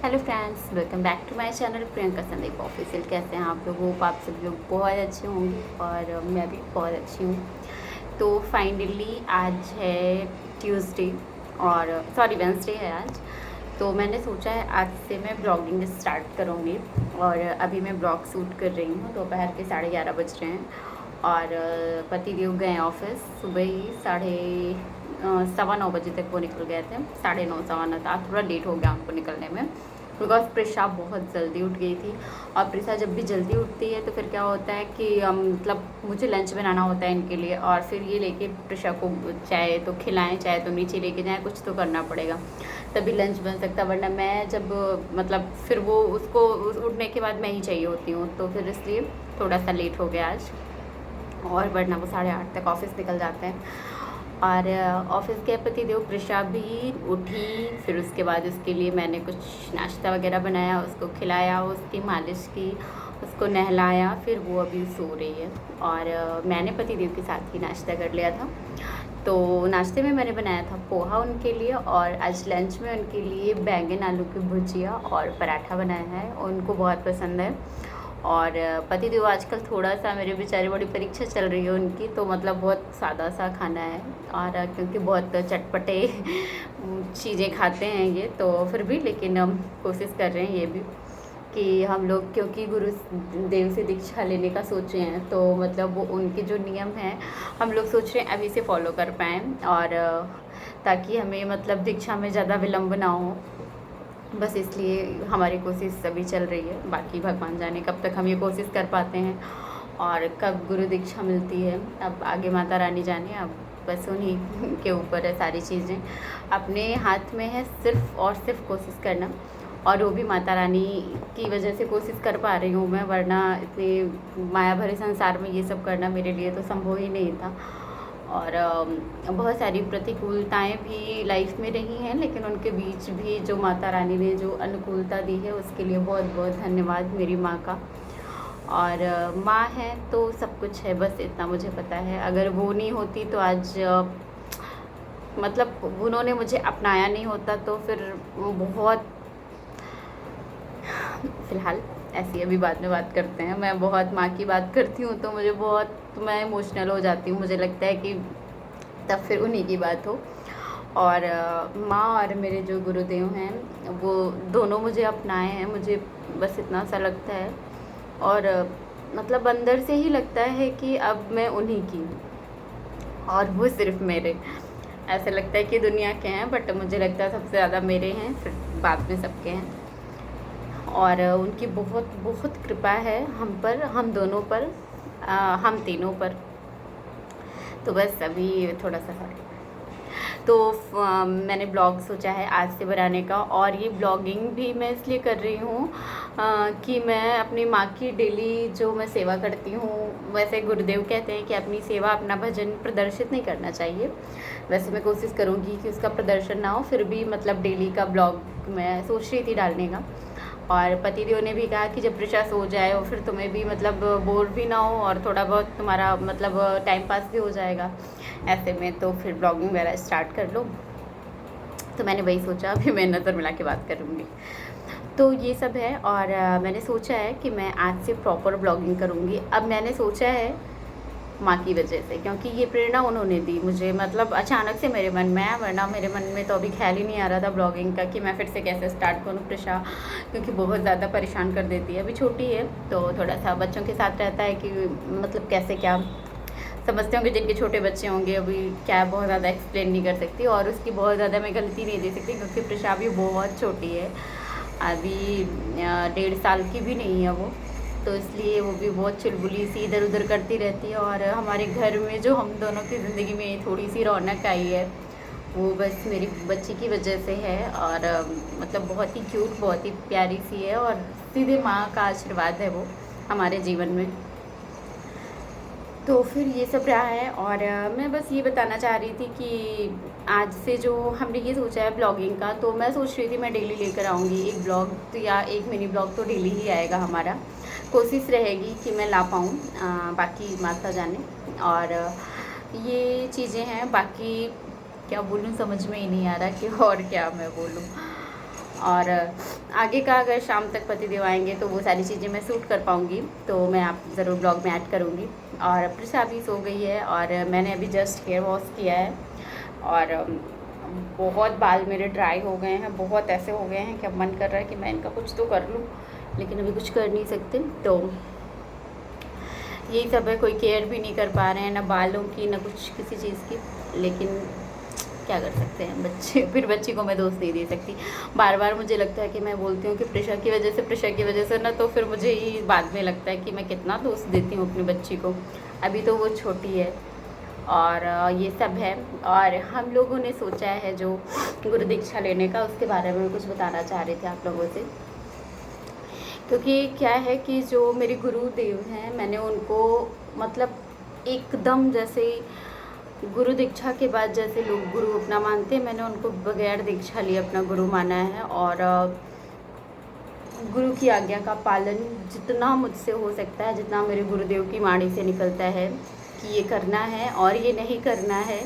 Hello friends, welcome back to my channel Priyanka Sandeep official. कैसे हैं आप लोग? होप आप सब लोग बहुत अच्छे होंगे और मैं भी बहुत अच्छी हूँ। तो फाइनली आज है ट्यूसडे और वेंसडे है आज। तो मैंने सोचा है आज से मैं ब्लॉगिंग स्टार्ट करूँगी और अभी मैं ब्लॉग शूट कर रही हूँ। दोपहर के 11:30 बज रहे हैं और पतिदेव गए ऑफिस। सुबह ही 9:15 बजे तक वो निकल गए थे। 9:30 9:15 था, थोड़ा लेट हो गया उनको निकलने में बिकॉज प्रिशा बहुत जल्दी उठ गई थी। और प्रिशा जब भी जल्दी उठती है तो फिर क्या होता है कि मतलब मुझे लंच बनाना होता है इनके लिए और फिर ये लेके प्रिशा को चाहे तो खिलाएं चाहे तो नीचे लेके जाएं, कुछ तो करना पड़ेगा तभी लंच बन सकता। वरना मैं जब मतलब फिर वो उसको उठने के बाद मैं ही चाहिए होती हूँ, तो फिर इसलिए थोड़ा सा लेट हो गया आज। और वरना वो 8:30 तक ऑफिस निकल जाते हैं। और ऑफिस के पतिदेव प्रिशा भी उठी। फिर उसके बाद उसके लिए मैंने कुछ नाश्ता वगैरह बनाया, उसको खिलाया, उसकी मालिश की, उसको नहलाया। फिर वो अभी सो रही है और मैंने पतिदेव के साथ ही नाश्ता कर लिया था। तो नाश्ते में मैंने बनाया था पोहा उनके लिए और आज लंच में उनके लिए बैंगन आलू की भुजिया और पराठा बनाया है, उनको बहुत पसंद है। और पतिदेव आजकल थोड़ा सा मेरे बेचारे, बड़ी परीक्षा चल रही है उनकी, तो मतलब बहुत सादा सा खाना है और क्योंकि बहुत चटपटे चीज़ें खाते हैं ये, तो फिर भी लेकिन हम कोशिश कर रहे हैं ये भी कि हम लोग, क्योंकि गुरु देव से दीक्षा लेने का सोचे हैं तो मतलब वो उनके जो नियम हैं हम लोग सोच रहे हैं अभी से फॉलो कर पाएँ और ताकि हमें मतलब दीक्षा में ज़्यादा विलम्ब ना हो। बस इसलिए हमारी कोशिश अभी चल रही है। बाकी भगवान जाने कब तक हम ये कोशिश कर पाते हैं और कब गुरु दीक्षा मिलती है, अब आगे माता रानी जाने। अब बस उन्हीं के ऊपर है सारी चीज़ें, अपने हाथ में है सिर्फ़ और सिर्फ कोशिश करना। और वो भी माता रानी की वजह से कोशिश कर पा रही हूँ मैं, वरना इतने माया भरे संसार में ये सब करना मेरे लिए तो संभव ही नहीं था। और बहुत सारी प्रतिकूलताएं भी लाइफ में रही हैं, लेकिन उनके बीच भी जो माता रानी ने जो अनुकूलता दी है उसके लिए बहुत बहुत धन्यवाद मेरी माँ का। और माँ है तो सब कुछ है, बस इतना मुझे पता है। अगर वो नहीं होती तो आज मतलब उन्होंने मुझे अपनाया नहीं होता तो फिर वो बहुत, फ़िलहाल ऐसी अभी बाद में बात करते हैं। मैं बहुत माँ की बात करती हूँ तो मुझे बहुत, मैं इमोशनल हो जाती हूँ, मुझे लगता है कि तब फिर उन्हीं की बात हो। और माँ और मेरे जो गुरुदेव हैं वो दोनों मुझे अपनाए हैं, मुझे बस इतना सा लगता है। और मतलब अंदर से ही लगता है कि अब मैं उन्हीं की हूँ और वो सिर्फ मेरे। ऐसा लगता है कि दुनिया के हैं बट मुझे लगता है सबसे ज़्यादा मेरे हैं, फिर बाद में सबके हैं। और उनकी बहुत बहुत कृपा है हम पर, हम दोनों पर, हम तीनों पर। तो बस अभी थोड़ा सा तो मैंने ब्लॉग सोचा है आज से बनाने का। और ये ब्लॉगिंग भी मैं इसलिए कर रही हूँ कि मैं अपनी माँ की डेली जो मैं सेवा करती हूँ, वैसे गुरुदेव कहते हैं कि अपनी सेवा अपना भजन प्रदर्शित नहीं करना चाहिए। वैसे मैं कोशिश करूँगी कि उसका प्रदर्शन ना हो, फिर भी मतलब डेली का ब्लॉग मैं सोच रही थी डालने का। और पतिदेव ने भी कहा कि जब प्रिशा सो जाए और फिर तुम्हें भी मतलब बोर भी ना हो और थोड़ा बहुत तुम्हारा मतलब टाइम पास भी हो जाएगा ऐसे में, तो फिर ब्लॉगिंग वगैरह स्टार्ट कर लो। तो मैंने वही सोचा, अभी मैं नज़र मिला के बात करूँगी। तो ये सब है और मैंने सोचा है कि मैं आज से प्रॉपर ब्लॉगिंग करूँगी। अब मैंने सोचा है माँ की वजह से, क्योंकि ये प्रेरणा उन्होंने दी मुझे, मतलब अचानक से मेरे मन में आया, वरना मेरे मन में तो अभी ख्याल ही नहीं आ रहा था ब्लॉगिंग का कि मैं फिर से कैसे स्टार्ट करूँ। प्रिशा क्योंकि बहुत ज़्यादा परेशान कर देती है, अभी छोटी है तो थोड़ा सा बच्चों के साथ रहता है कि मतलब कैसे क्या समझते होंगे जिनके छोटे बच्चे होंगे, अभी क्या बहुत ज़्यादा एक्सप्लेन नहीं कर सकती और उसकी बहुत ज़्यादा मैं गलती नहीं दे सकती क्योंकि प्रिशा अभी बहुत छोटी है, अभी 1.5 साल की भी नहीं है वो, तो इसलिए वो भी बहुत चुलबुली सी इधर उधर करती रहती है। और हमारे घर में जो हम दोनों की ज़िंदगी में थोड़ी सी रौनक आई है वो बस मेरी बच्ची की वजह से है। और मतलब बहुत ही क्यूट, बहुत ही प्यारी सी है और सीधे माँ का आशीर्वाद है वो हमारे जीवन में। तो फिर ये सब रहा है और मैं बस ये बताना चाह रही थी कि आज से जो हमने ये सोचा है ब्लॉगिंग का, तो मैं सोच रही थी मैं डेली लेकर आऊँगी एक ब्लॉग, तो या एक मिनी ब्लॉग तो डेली ही आएगा हमारा। कोशिश रहेगी कि मैं ला पाऊँ, बाकी माता जाने। और ये चीज़ें हैं, बाकी क्या बोलूँ समझ में ही नहीं आ रहा कि और क्या मैं बोलूँ। और आगे का अगर शाम तक पतिदेव आएंगे तो वो सारी चीज़ें मैं शूट कर पाऊँगी, तो मैं आप ज़रूर ब्लॉग में ऐड करूँगी। और प्रशा भी सो गई है और मैंने अभी जस्ट हेयर वॉश किया है और बहुत बाल मेरे ड्राई हो गए हैं, बहुत ऐसे हो गए हैं कि अब मन कर रहा है कि मैं इनका कुछ तो कर लूँ, लेकिन अभी कुछ कर नहीं सकते। तो यही सब है, कोई केयर भी नहीं कर पा रहे हैं, ना बालों की ना कुछ किसी चीज़ की, लेकिन क्या कर सकते हैं बच्चे। फिर बच्ची को मैं दोस्त नहीं दे सकती। बार बार मुझे लगता है कि मैं बोलती हूँ कि प्रेशर की वजह से ना, तो फिर मुझे ही बाद में लगता है कि मैं कितना दोस्त देती हूँ अपनी बच्ची को। अभी तो वो छोटी है और ये सब है। और हम लोगों ने सोचा है जो गुरु दीक्षा लेने का, उसके बारे में कुछ बताना चाह रहे थे आप लोगों से। क्योंकि क्या है कि जो मेरे गुरुदेव हैं, मैंने उनको मतलब एकदम जैसे गुरु दीक्षा के बाद जैसे लोग गुरु अपना मानते हैं, मैंने उनको बगैर दीक्षा लिए अपना गुरु माना है। और गुरु की आज्ञा का पालन जितना मुझसे हो सकता है, जितना मेरे गुरुदेव की वाणी से निकलता है कि ये करना है और ये नहीं करना है,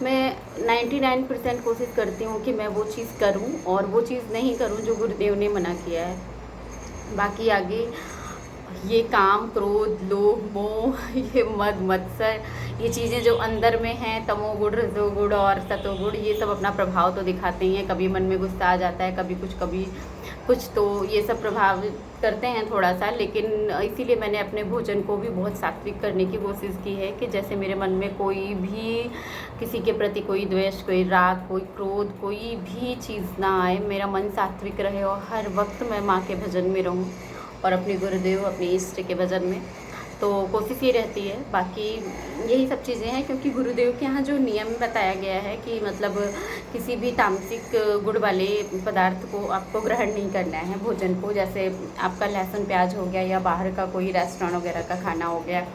मैं 99% कोशिश करती हूँ कि मैं वो चीज़ करूँ और वो चीज़ नहीं करूँ जो गुरुदेव ने मना किया है। बाकी आगे ये काम, क्रोध, लोभ, मोह, ये मद मत्सर, ये चीज़ें जो अंदर में हैं, तमोगुण, रजोगुण और सतोगुण, ये सब अपना प्रभाव तो दिखाते ही हैं। कभी मन में गुस्सा आ जाता है, कभी कुछ, तो ये सब प्रभाव करते हैं थोड़ा सा। लेकिन इसीलिए मैंने अपने भोजन को भी बहुत सात्विक करने की कोशिश की है कि जैसे मेरे मन में कोई भी किसी के प्रति कोई द्वेष, कोई राग, कोई क्रोध, कोई भी चीज़ ना आए, मेरा मन सात्विक रहे और हर वक्त मैं माँ के भजन में रहूँ और अपने गुरुदेव, अपने इष्ट के भजन में। तो कोशिश ये रहती है। बाकी यही सब चीज़ें हैं, क्योंकि गुरुदेव के यहाँ जो नियम बताया गया है कि मतलब किसी भी तामसिक गुण वाले पदार्थ को आपको ग्रहण नहीं करना है, भोजन को। जैसे आपका लहसुन प्याज हो गया या बाहर का कोई रेस्टोरेंट वगैरह का खाना हो गया,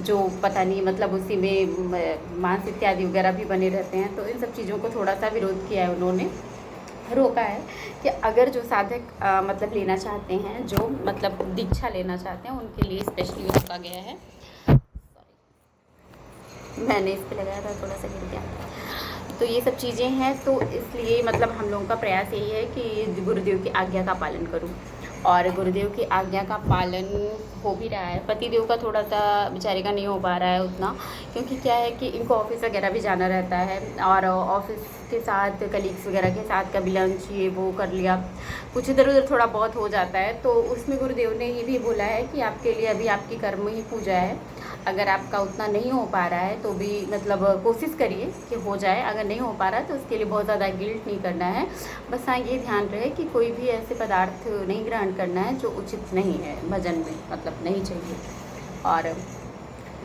जो पता नहीं मतलब उसी में मांस इत्यादि वगैरह भी बने रहते हैं, तो इन सब चीज़ों को थोड़ा सा विरोध किया है उन्होंने, रोका है कि अगर जो साधक मतलब लेना चाहते हैं, जो मतलब दीक्षा लेना चाहते हैं, उनके लिए स्पेशली रोका गया है। मैंने इस पे लगाया था, थोड़ा सा गिर गया। तो ये सब चीज़ें हैं, तो इसलिए मतलब हम लोगों का प्रयास यही है कि गुरुदेव की आज्ञा का पालन करूं, और गुरुदेव की आज्ञा का पालन हो भी रहा है। पतिदेव का थोड़ा सा बेचारे का नहीं हो पा रहा है उतना, क्योंकि क्या है कि इनको ऑफिस वगैरह भी जाना रहता है, और ऑफिस के साथ कलीग्स वगैरह के साथ कभी लंच ये वो कर लिया, कुछ इधर उधर थोड़ा बहुत हो जाता है। तो उसमें गुरुदेव ने ये भी बोला है कि आपके लिए अभी आपकी कर्म ही पूजा है, अगर आपका उतना नहीं हो पा रहा है तो भी मतलब कोशिश करिए कि हो जाए। अगर नहीं हो पा रहा है तो उसके लिए बहुत ज़्यादा गिल्ट नहीं करना है। बस हाँ, ये ध्यान रहे कि कोई भी ऐसे पदार्थ नहीं ग्रहण करना है जो उचित नहीं है भजन में, मतलब नहीं चाहिए। और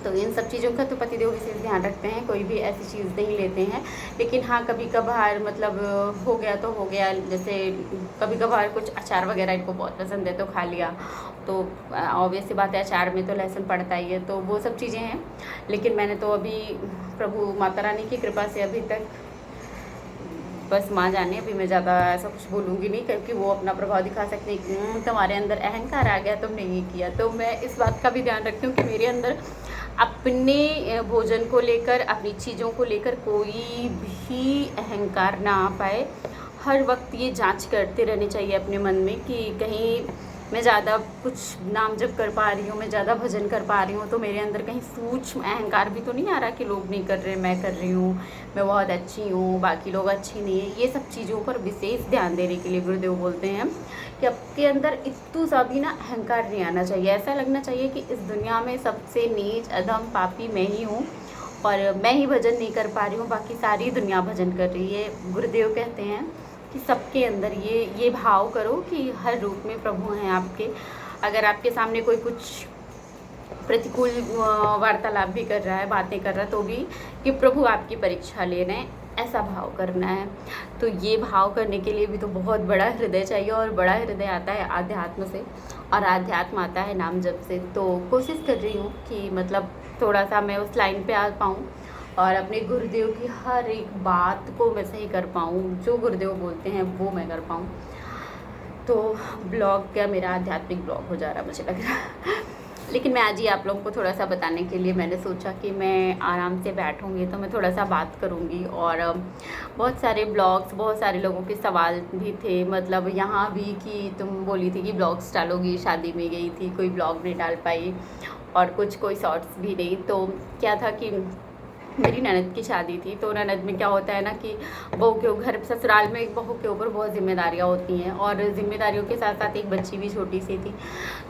तो इन सब चीज़ों का तो पतिदेव विशेष ध्यान रखते हैं, कोई भी ऐसी चीज़ नहीं लेते हैं। लेकिन हाँ, कभी कभार मतलब हो गया तो हो गया, जैसे कभी कभार कुछ अचार वगैरह इनको बहुत पसंद है तो खा लिया, तो ऑब्वियस सी बात है अचार में तो लहसुन पड़ता ही है, तो वो सब चीज़ें हैं। लेकिन मैंने तो अभी प्रभु माता रानी की कृपा से अभी तक, बस माँ जाने, अभी मैं ज़्यादा ऐसा कुछ बोलूँगी नहीं, क्योंकि वो अपना प्रभाव दिखा सकते हैं कि तुम्हारे अंदर अहंकार आ गया, तुमने ये किया। तो मैं इस बात का भी ध्यान रखती हूँ कि मेरे अंदर अपने भोजन को लेकर, अपनी चीज़ों को लेकर कोई भी अहंकार ना आ पाए। हर वक्त ये जांच करते रहनी चाहिए अपने मन में कि कहीं मैं ज़्यादा कुछ नाम जप कर पा रही हूँ, मैं ज़्यादा भजन कर पा रही हूँ, तो मेरे अंदर कहीं सूक्ष्म अहंकार भी तो नहीं आ रहा कि लोग नहीं कर रहे, मैं कर रही हूँ, मैं बहुत अच्छी हूँ, बाकी लोग अच्छी नहीं है। ये सब चीज़ों पर विशेष ध्यान देने के लिए गुरुदेव बोलते हैं कि आपके अंदर इतू सा भी ना अहंकार नहीं आना चाहिए। ऐसा लगना चाहिए कि इस दुनिया में सबसे नीच, अधम, पापी मैं ही हूँ और मैं ही भजन नहीं कर पा रही हूँ, बाकी सारी दुनिया भजन कर रही है। गुरुदेव कहते हैं कि सबके अंदर ये भाव करो कि हर रूप में प्रभु हैं आपके। अगर आपके सामने कोई कुछ प्रतिकूल वार्तालाप भी कर रहा है, बातें कर रहा है, तो भी कि प्रभु आपकी परीक्षा ले रहे हैं, ऐसा भाव करना है। तो ये भाव करने के लिए भी तो बहुत बड़ा हृदय चाहिए, और बड़ा हृदय आता है आध्यात्म से, और आध्यात्म आता है नाम जप से। तो कोशिश कर रही हूँ कि मतलब थोड़ा सा मैं उस लाइन पे आ पाऊँ और अपने गुरुदेव की हर एक बात को मैं सही कर पाऊँ, जो गुरुदेव बोलते हैं वो मैं कर पाऊँ। तो ब्लॉग क्या मेरा आध्यात्मिक ब्लॉग हो जा रहा है मुझे लग रहा है। लेकिन मैं आज ही आप लोगों को थोड़ा सा बताने के लिए मैंने सोचा कि मैं आराम से बैठूंगी तो मैं थोड़ा सा बात करूंगी। और बहुत सारे ब्लॉग्स, बहुत सारे लोगों के सवाल भी थे, मतलब यहाँ भी कि तुम बोली थी कि ब्लॉग्स डालोगी, शादी में गई थी कोई ब्लॉग नहीं डाल पाई, और कुछ कोई शॉर्ट्स भी नहीं। तो क्या था कि मेरी ननद की शादी थी, तो ननद में क्या होता है ना कि बहू के घर, ससुराल में एक बहू के ऊपर बहुत जिम्मेदारियाँ होती हैं, और जिम्मेदारियों के साथ साथ एक बच्ची भी छोटी सी थी,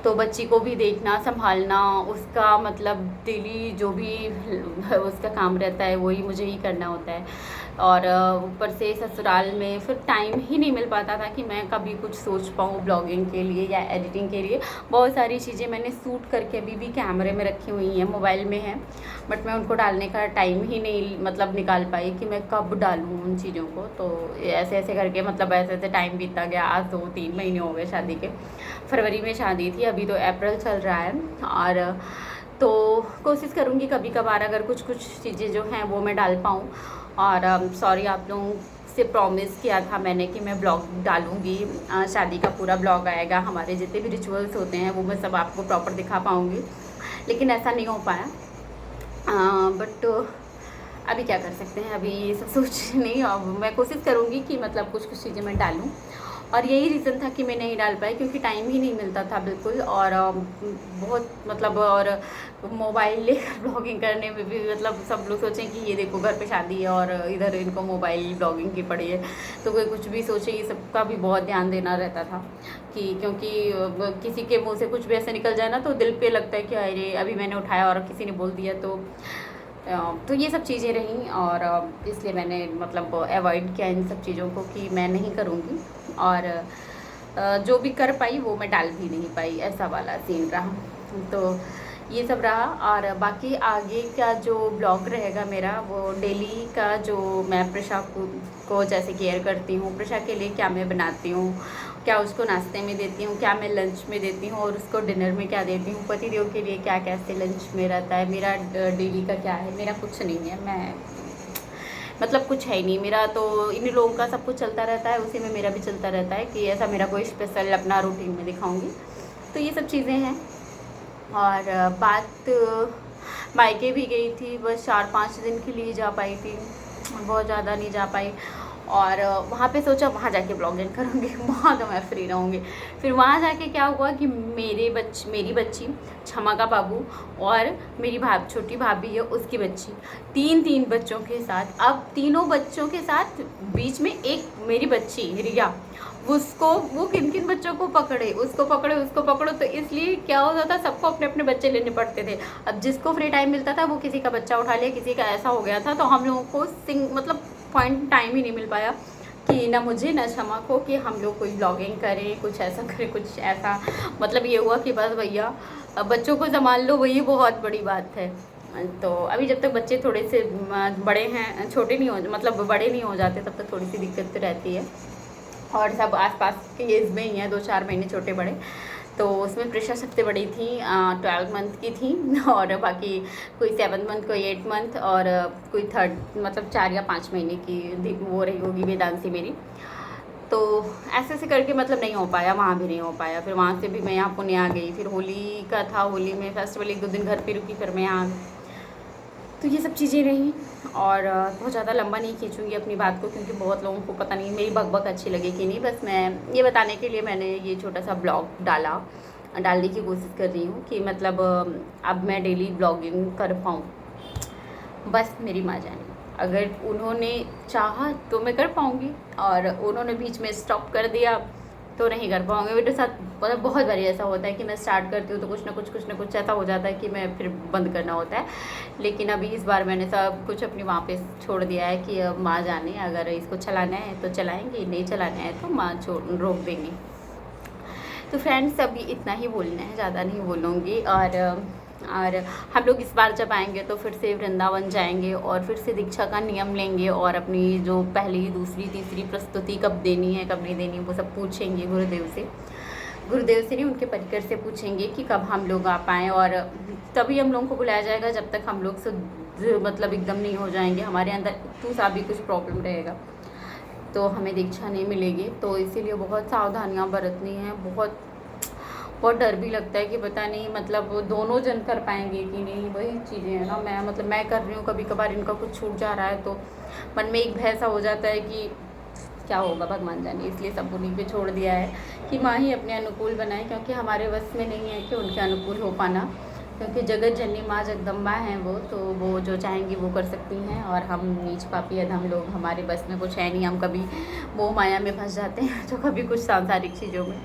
तो बच्ची को भी देखना, संभालना, उसका मतलब डेली जो भी उसका काम रहता है वही मुझे ही करना होता है। और ऊपर से ससुराल में फिर टाइम ही नहीं मिल पाता था कि मैं कभी कुछ सोच पाऊँ ब्लॉगिंग के लिए या एडिटिंग के लिए। बहुत सारी चीज़ें मैंने शूट करके अभी भी कैमरे में रखी हुई हैं, मोबाइल में हैं, बट मैं उनको डालने का टाइम ही नहीं मतलब निकाल पाई कि मैं कब डालूँ उन चीज़ों को। तो ऐसे ऐसे करके मतलब ऐसे ऐसे टाइम बीतता गया। आज 2-3 महीने हो गए शादी के, फरवरी में शादी थी, अभी तो अप्रैल चल रहा है। और तो कोशिश करूँगी कभी कभार अगर कुछ कुछ चीज़ें जो हैं वो मैं डाल पाऊँ। और सॉरी, आप लोगों से प्रॉमिस किया था मैंने कि मैं ब्लॉग डालूँगी, शादी का पूरा ब्लॉग आएगा, हमारे जितने भी रिचुअल्स होते हैं वो मैं सब आपको प्रॉपर दिखा पाऊँगी, लेकिन ऐसा नहीं हो पाया। बट अभी क्या कर सकते हैं, अभी ये सब सोच नहीं। अब मैं कोशिश करूँगी कि मतलब कुछ कुछ चीज़ें मैं डालूँ, और यही रीज़न था कि मैं नहीं डाल पाई क्योंकि टाइम ही नहीं मिलता था बिल्कुल। और बहुत मतलब, और मोबाइल लेकर ब्लॉगिंग करने में भी मतलब सब लोग सोचें कि ये देखो घर पे शादी है और इधर इनको मोबाइल ब्लॉगिंग की पड़ी है, तो कोई कुछ भी सोचे, ये सब का भी बहुत ध्यान देना रहता था कि क्योंकि किसी के मुँह से कुछ भी ऐसे निकल जाए ना तो दिल पे लगता है कि अरे अभी मैंने उठाया और किसी ने बोल दिया। तो ये सब चीज़ें रहीं, और इसलिए मैंने मतलब अवॉइड किया इन सब चीज़ों को कि मैं नहीं करूँगी। और जो भी कर पाई वो मैं डाल भी नहीं पाई, ऐसा वाला सीन रहा। तो ये सब रहा। और बाकी आगे का जो ब्लॉग रहेगा मेरा, वो डेली का, जो मैं प्रिशा को जैसे केयर करती हूँ, प्रिशा के लिए क्या मैं बनाती हूँ, क्या उसको नाश्ते में देती हूँ, क्या मैं लंच में देती हूँ, और उसको डिनर में क्या देती हूँ, पतिदेव के लिए क्या कैसे लंच में रहता है, मेरा डेली का क्या है। मेरा कुछ नहीं है, मैं मतलब कुछ है ही नहीं मेरा, तो इन लोगों का सब कुछ चलता रहता है, उसी में मेरा भी चलता रहता है कि ऐसा मेरा कोई स्पेशल अपना रूटीन में दिखाऊंगी। तो ये सब चीज़ें हैं। और बात मायके भी गई थी, बस 4-5 दिन के लिए जा पाई थी, बहुत ज़्यादा नहीं जा पाई। और वहाँ पे सोचा वहाँ जाके ब्लॉगिंग करूँगी, वहाँ तो मैं फ्री रहूँगी। फिर वहाँ जाके क्या हुआ कि मेरी बच्ची, क्षमा का बाबू, और मेरी छोटी भाभी है उसकी बच्ची, 3 बच्चों के साथ, अब तीनों बच्चों के साथ बीच में एक मेरी बच्ची रिया, वो किन किन बच्चों को पकड़े, उसको पकड़ो। तो इसलिए क्या होता था, सबको अपने अपने बच्चे लेने पड़ते थे। अब जिसको फ्री टाइम मिलता था वो किसी का बच्चा उठा लिया, किसी का ऐसा हो गया था। तो हम लोगों को मतलब पॉइंट टाइम ही नहीं मिल पाया कि ना मुझे ना क्षमा को कि हम लोग कोई ब्लॉगिंग करें, कुछ ऐसा करें, कुछ ऐसा। मतलब ये हुआ कि बस भैया बच्चों को संभाल लो, वही बहुत बड़ी बात है। तो अभी जब तक बच्चे थोड़े से बड़े हैं, छोटे नहीं हो मतलब बड़े नहीं हो जाते, तब तक थोड़ी सी दिक्कत तो रहती है। और सब आसपास के एज में ही हैं, 2-4 महीने छोटे बड़े। तो उसमें प्रिशा सबसे बड़ी थी, 12 मंथ की थी, और बाकी कोई 7 मंथ, कोई 8 मंथ, और कोई 3 मतलब 4 या 5 महीने की वो रही होगी वेदांशी मेरी। तो ऐसे ऐसे करके मतलब नहीं हो पाया, वहाँ भी नहीं हो पाया। फिर वहाँ से भी मैं यहाँ पुणे आ गई। फिर होली का था, होली में फेस्टिवल 1-2 दिन घर पे रुकी, फिर मैं यहाँ। तो ये सब चीज़ें रहीं। और बहुत ज़्यादा लंबा नहीं खींचूँगी अपनी बात को, क्योंकि बहुत लोगों को पता नहीं मेरी बकबक अच्छी लगे कि नहीं। बस मैं ये बताने के लिए मैंने ये छोटा सा ब्लॉग डालने की कोशिश कर रही हूँ कि मतलब अब मैं डेली ब्लॉगिंग कर पाऊँ। बस मेरी माँ जाने, अगर उन्होंने चाहा तो मैं कर पाऊँगी, और उन्होंने बीच में स्टॉप कर दिया तो नहीं कर पाऊँगी। मेरे साथ मतलब बहुत बारी ऐसा होता है कि मैं स्टार्ट करती हूँ तो कुछ ना कुछ ऐसा हो जाता है कि मैं फिर बंद करना होता है। लेकिन अभी इस बार मैंने सब कुछ अपनी माँ पे छोड़ दिया है कि अब माँ जाने, अगर इसको चलाना है तो चलाएँगे, नहीं चलाना है तो माँ रोक देंगी। तो फ्रेंड्स अभी इतना ही बोलना है, ज़्यादा नहीं बोलूँगी। और हम लोग इस बार जब आएंगे तो फिर से वृंदावन जाएंगे, और फिर से दीक्षा का नियम लेंगे, और अपनी जो पहली, दूसरी, तीसरी प्रस्तुति कब देनी है, कब नहीं देनी है, वो सब पूछेंगे गुरुदेव से नहीं, उनके परिकर से पूछेंगे कि कब हम लोग आ पाएँ। और तभी हम लोगों को बुलाया जाएगा, जब तक हम लोग मतलब एकदम नहीं हो जाएंगे, हमारे अंदर इतू सा भी कुछ प्रॉब्लम रहेगा तो हमें दीक्षा नहीं मिलेगी। तो इसीलिए बहुत सावधानियाँ बरतनी हैं, बहुत बहुत डर भी लगता है कि पता नहीं मतलब वो दोनों जन कर पाएंगे कि नहीं। वही चीज़ें हैं ना, मैं मतलब मैं कर रही हूँ, कभी कभार इनका कुछ छूट जा रहा है तो मन में एक भय सा हो जाता है कि क्या होगा भगवान जाने। इसलिए सब उन्हीं पे छोड़ दिया है कि माँ ही अपने अनुकूल बनाए, क्योंकि हमारे वश में नहीं है कि उनके अनुकूल हो पाना, क्योंकि जगत जननी माँ जगदम्बा हैं वो, तो वो जो चाहेंगी वो कर सकती हैं। और हम नीच पापी अधम लोग, हमारे बस में कुछ है नहीं, हम कभी वो माया में फंस जाते हैं तो कभी कुछ सांसारिक चीज़ों में।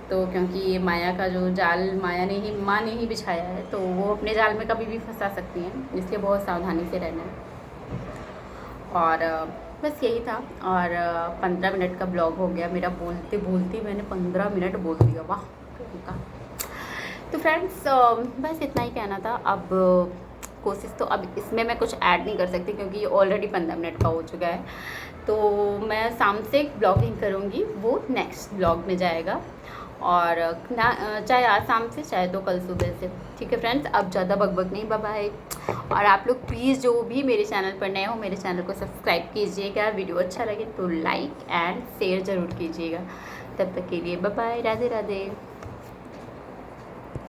तो क्योंकि ये माया का जो जाल माया ने ही, माँ ने ही बिछाया है, तो वो अपने जाल में कभी भी फंसा सकती हैं, इसलिए बहुत सावधानी से रहना है। और बस यही था। और 15 मिनट का ब्लॉग हो गया मेरा, बोलते बोलते मैंने 15 मिनट बोल दिया, वाह का। तो फ्रेंड्स बस इतना ही कहना था। अब कोशिश तो अब इसमें मैं कुछ ऐड नहीं कर सकती क्योंकि ये ऑलरेडी 15 मिनट का हो चुका है। तो मैं शाम से ब्लॉगिंग करूँगी, वो नेक्स्ट ब्लॉग में जाएगा। और चाहे आज शाम से चाहे तो कल सुबह से। ठीक है फ्रेंड्स, अब ज़्यादा बकबक नहीं, बाय बाय। और आप लोग प्लीज़ जो भी मेरे चैनल पर नए हो, मेरे चैनल को सब्सक्राइब कीजिएगा। वीडियो अच्छा लगे तो लाइक एंड शेयर ज़रूर कीजिएगा। तब तक के लिए बाय बाय, राधे राधे।